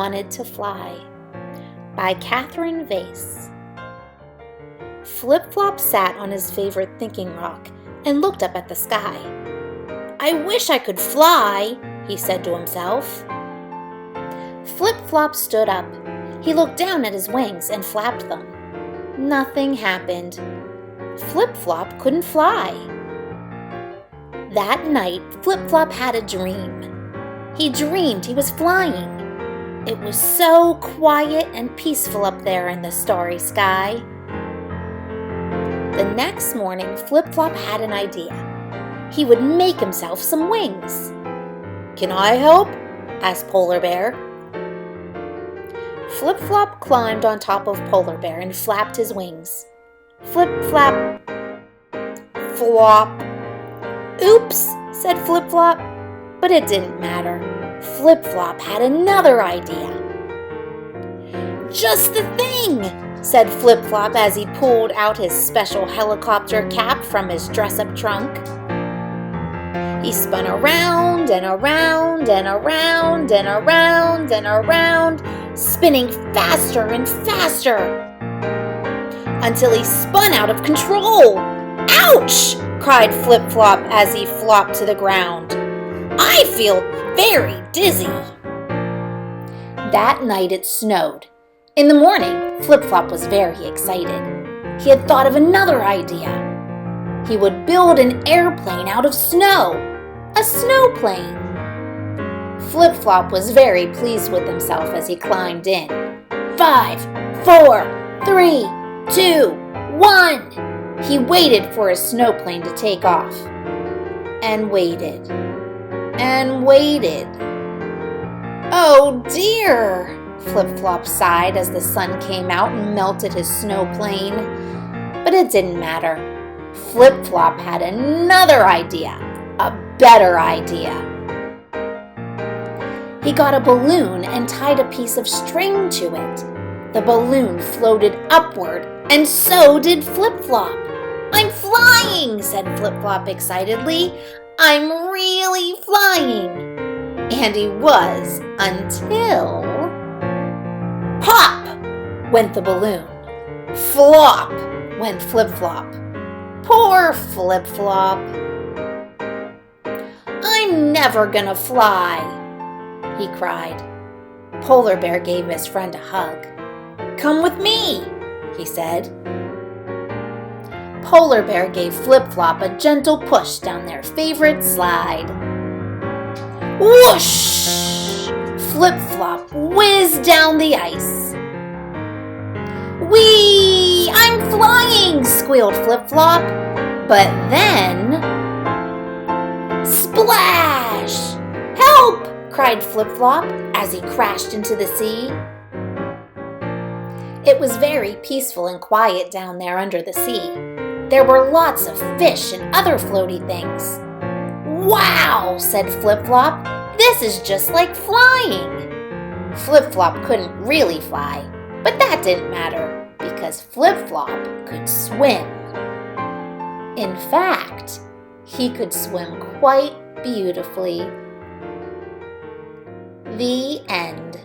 Wanted to Fly by Catherine Vase. Flip-Flop sat on his favorite thinking rock and looked up at the sky. "I wish I could fly," he said to himself. Flip-Flop stood up. He looked down at his wings and flapped them. Nothing happened. Flip-Flop couldn't fly. That night, Flip-Flop had a dream. He dreamed he was flying. It was so quiet and peaceful up there in the starry sky. The next morning, Flip-Flop had an idea. He would make himself some wings. "Can I help?" asked Polar Bear. Flip-Flop climbed on top of Polar Bear and flapped his wings. Flip-flap, flop. "Oops," said Flip-Flop, but it didn't matter. Flip-Flop had another idea. "Just the thing," said Flip-Flop as he pulled out his special helicopter cap from his dress-up trunk. He spun around and around and around and around and around, spinning faster and faster until he spun out of control. "Ouch!" cried Flip-Flop as he flopped to the ground. "I feel very dizzy." That night it snowed. In the morning, Flip-Flop was very excited. He had thought of another idea. He would build an airplane out of snow, a snowplane. Flip-Flop was very pleased with himself as he climbed in. 5, 4, 3, 2, 1. He waited for his snowplane to take off. And waited. And waited. "Oh dear," Flip-Flop sighed as the sun came out and melted his snowplane. But it didn't matter. Flip-Flop had another idea, a better idea. He got a balloon and tied a piece of string to it. The balloon floated upward, and so did Flip-Flop. "I'm flying," said Flip-Flop excitedly. "I'm really flying." And he was until... Pop! Went the balloon. Flop! Went Flip-Flop. Poor Flip-Flop. "I'm never gonna fly," he cried. Polar Bear gave his friend a hug. "Come with me," he said. Polar Bear gave Flip-Flop a gentle push down their favorite slide. Whoosh! Flip-Flop whizzed down the ice. "Whee! I'm flying!" squealed Flip-Flop. But then... Splash! "Help!" cried Flip-Flop as he crashed into the sea. It was very peaceful and quiet down there under the sea. There were lots of fish and other floaty things. "Wow!" said Flip-Flop. "This is just like flying." Flip-Flop couldn't really fly, but that didn't matter because Flip-Flop could swim. In fact, he could swim quite beautifully. The end.